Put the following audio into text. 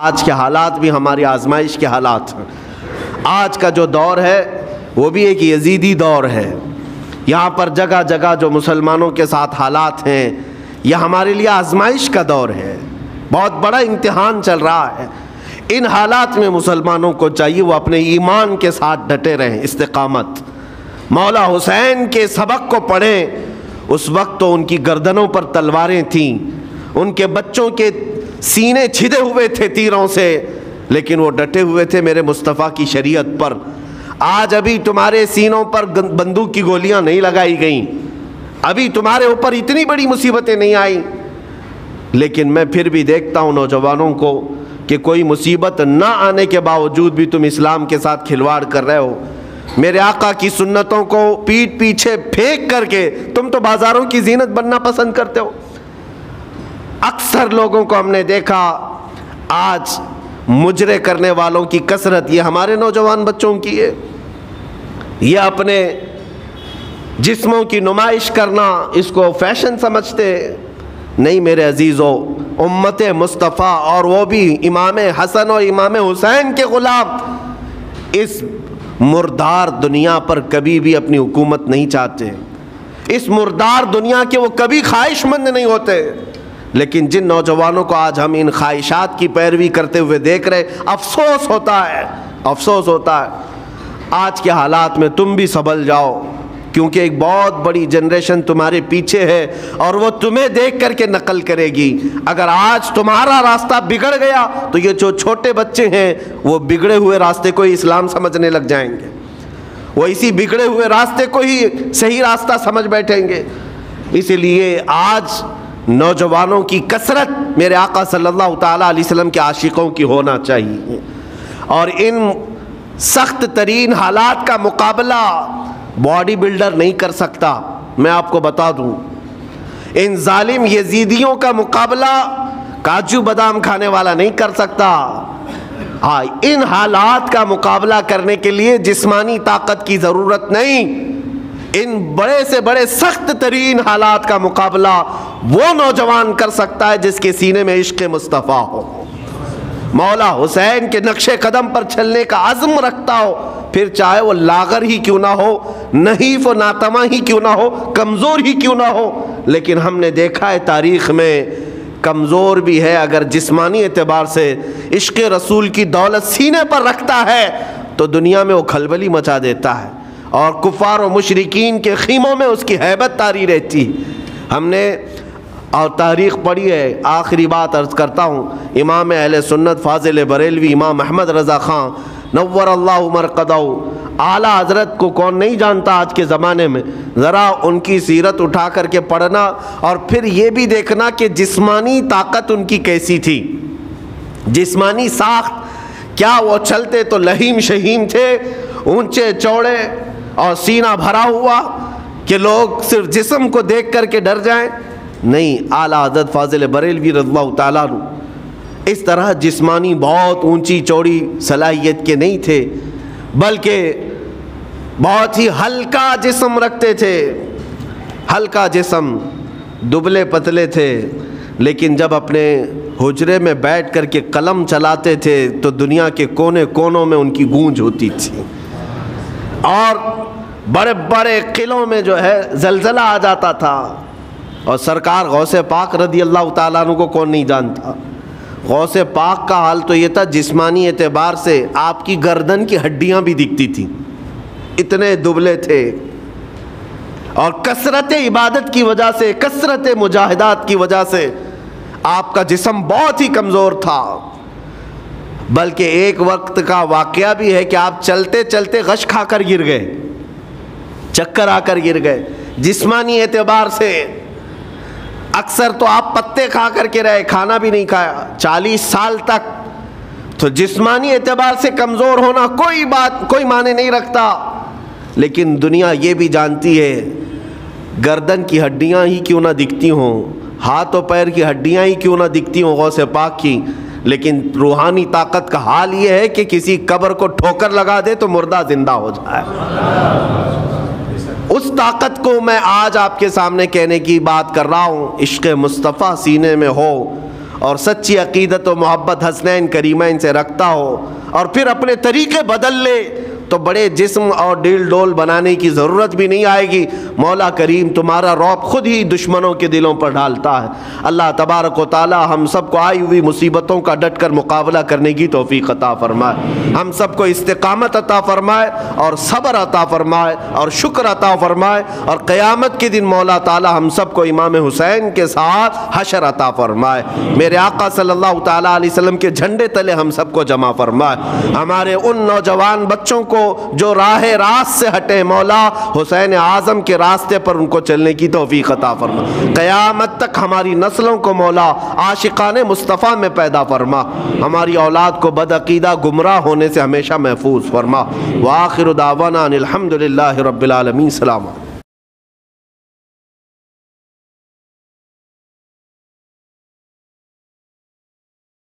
آج کے حالات بھی ہماری آزمائش کے حالات ہیں۔ آج کا جو دور ہے وہ بھی ایک یزیدی دور ہے۔ یہاں پر جگہ جگہ جو مسلمانوں کے ساتھ حالات ہیں، یہ ہمارے لیے آزمائش کا دور ہے، بہت بڑا امتحان چل رہا ہے۔ ان حالات میں مسلمانوں کو چاہیے وہ اپنے ایمان کے ساتھ ڈٹے رہیں، استقامت۔ مولا حسین کے سبق کو پڑھیں، اس وقت تو ان کی گردنوں پر تلواریں تھیں، ان کے بچوں کے سینے چھدے ہوئے تھے تیروں سے، لیکن وہ ڈٹے ہوئے تھے میرے مصطفیٰ کی شریعت پر۔ آج ابھی تمہارے سینوں پر بندوق کی گولیاں نہیں لگائی گئیں، ابھی تمہارے اوپر اتنی بڑی مصیبتیں نہیں آئیں، لیکن میں پھر بھی دیکھتا ہوں نوجوانوں کو کہ کوئی مصیبت نہ آنے کے باوجود بھی تم اسلام کے ساتھ کھلواڑ کر رہے ہو۔ میرے آقا کی سنتوں کو پیٹھ پیچھے پھینک کر کے تم تو بازاروں کی زینت بننا پسند کرتے ہو۔ اکثر لوگوں کو ہم نے دیکھا آج مجرے کرنے والوں کی کثرت یہ ہمارے نوجوان بچوں کی ہے۔ یہ اپنے جسموں کی نمائش کرنا اس کو فیشن سمجھتے نہیں۔ میرے عزیزو، امت مصطفیٰ اور وہ بھی امام حسن اور امام حسین کے غلام اس مردار دنیا پر کبھی بھی اپنی حکومت نہیں چاہتے، اس مردار دنیا کے وہ کبھی خواہش مند نہیں ہوتے۔ لیکن جن نوجوانوں کو آج ہم ان خواہشات کی پیروی کرتے ہوئے دیکھ رہے، افسوس ہوتا ہے، افسوس ہوتا ہے۔ آج کے حالات میں تم بھی سنبھل جاؤ، کیونکہ ایک بہت بڑی جنریشن تمہارے پیچھے ہے اور وہ تمہیں دیکھ کر کے نقل کرے گی۔ اگر آج تمہارا راستہ بگڑ گیا تو یہ جو چھوٹے بچے ہیں وہ بگڑے ہوئے راستے کو ہی اسلام سمجھنے لگ جائیں گے، وہ اسی بگڑے ہوئے راستے کو ہی صحیح راستہ سمجھ بیٹھیں گے۔ اسی لیے آج نوجوانوں کی کثرت میرے آقا صلی اللہ تعالیٰ علیہ وسلم کے عاشقوں کی ہونا چاہیے، اور ان سخت ترین حالات کا مقابلہ باڈی بلڈر نہیں کر سکتا۔ میں آپ کو بتا دوں، ان ظالم یزیدیوں کا مقابلہ کاجو بادام کھانے والا نہیں کر سکتا۔ ہاں، ان حالات کا مقابلہ کرنے کے لیے جسمانی طاقت کی ضرورت نہیں، ان بڑے سے بڑے سخت ترین حالات کا مقابلہ وہ نوجوان کر سکتا ہے جس کے سینے میں عشق مصطفیٰ ہو، مولا حسین کے نقش قدم پر چلنے کا عزم رکھتا ہو، پھر چاہے وہ لاغر ہی کیوں نہ ہو، نحیف و ناتما ہی کیوں نہ ہو، کمزور ہی کیوں نہ ہو۔ لیکن ہم نے دیکھا ہے تاریخ میں کمزور بھی ہے، اگر جسمانی اعتبار سے عشق رسول کی دولت سینے پر رکھتا ہے تو دنیا میں وہ کھلبلی مچا دیتا ہے، اور کفار و مشرکین کے خیموں میں اس کی ہیبت طاری رہتی۔ ہم نے اور تاریخ پڑھی ہے۔ آخری بات عرض کرتا ہوں، امام اہل سنت فاضل بریلوی امام احمد رضا خان نور اللہ مرقدہ، اعلیٰ حضرت کو کون نہیں جانتا آج کے زمانے میں؟ ذرا ان کی سیرت اٹھا کر کے پڑھنا، اور پھر یہ بھی دیکھنا کہ جسمانی طاقت ان کی کیسی تھی، جسمانی ساخت کیا وہ چلتے تو لہیم شہیم تھے، اونچے چوڑے اور سینہ بھرا ہوا کہ لوگ صرف جسم کو دیکھ کر کے ڈر جائیں؟ نہیں، اعلیٰ حضرت فاضل بریلوی رضی اللہ تعالیٰ عنہ اس طرح جسمانی بہت اونچی چوڑی صلاحیت کے نہیں تھے، بلکہ بہت ہی ہلکا جسم رکھتے تھے، ہلکا جسم، دبلے پتلے تھے، لیکن جب اپنے حجرے میں بیٹھ کر کے قلم چلاتے تھے تو دنیا کے کونے کونوں میں ان کی گونج ہوتی تھی، اور بڑے بڑے قلعوں میں جو ہے زلزلہ آ جاتا تھا۔ اور سرکار غوث پاک رضی اللہ تعالیٰ عنہ کو کون نہیں جانتا؟ غوث پاک کا حال تو یہ تھا، جسمانی اعتبار سے آپ کی گردن کی ہڈیاں بھی دکھتی تھیں، اتنے دبلے تھے، اور کثرت عبادت کی وجہ سے، کثرت مجاہدات کی وجہ سے آپ کا جسم بہت ہی کمزور تھا۔ بلکہ ایک وقت کا واقعہ بھی ہے کہ آپ چلتے چلتے غش کھا کر گر گئے، چکر آ کر گر گئے۔ جسمانی اعتبار سے اکثر تو آپ پتے کھا کر کے رہے، کھانا بھی نہیں کھایا 40 سال تک، تو جسمانی اعتبار سے کمزور ہونا کوئی معنی نہیں رکھتا۔ لیکن دنیا یہ بھی جانتی ہے، گردن کی ہڈیاں ہی کیوں نہ دکھتی ہوں، ہاتھ و پیر کی ہڈیاں ہی کیوں نہ دکھتی ہوں غوث پاک کی، لیکن روحانی طاقت کا حال یہ ہے کہ کسی قبر کو ٹھوکر لگا دے تو مردہ زندہ ہو جائے۔ اس طاقت کو میں آج آپ کے سامنے کہنے کی بات کر رہا ہوں، عشق مصطفیٰ سینے میں ہو اور سچی عقیدت و محبت حسنین کریمین سے رکھتا ہو اور پھر اپنے طریقے بدل لے تو بڑے جسم اور ڈیل ڈول بنانے کی ضرورت بھی نہیں آئے گی. مولا کریم تمہارا رعب خود ہی دشمنوں کے دلوں پر ڈالتا ہے. اللہ تبارک و تعالی ہم سب کو آئی ہوئی مصیبتوں کا ڈٹ کر مقابلہ کرنے کی توفیق عطا فرمائے. ہم سب کو استقامت عطا فرمائے اور صبر عطا فرمائے اور شکر عطا فرمائے, اور قیامت کے دن مولا تعالی ہم سب کو امام حسین کے ساتھ حشر عطا فرمائے. میرے آقا صلی اللہ تعالیٰ علیہ وسلم کے جھنڈے تلے ہم سب کو جمع فرمائے. ہمارے ان نوجوان بچوں کو جو راہ راست سے ہٹے, مولا حسین اعظم کے راستے پر ان کو چلنے کی توفیق عطا فرما. قیامت تک ہماری نسلوں کو مولا عاشقان مصطفیٰ میں پیدا فرما. ہماری اولاد کو بدعقیدہ گمراہ ہونے سے ہمیشہ محفوظ فرما. وآخر دعوانا ان الحمد للہ رب العالمین. سلام.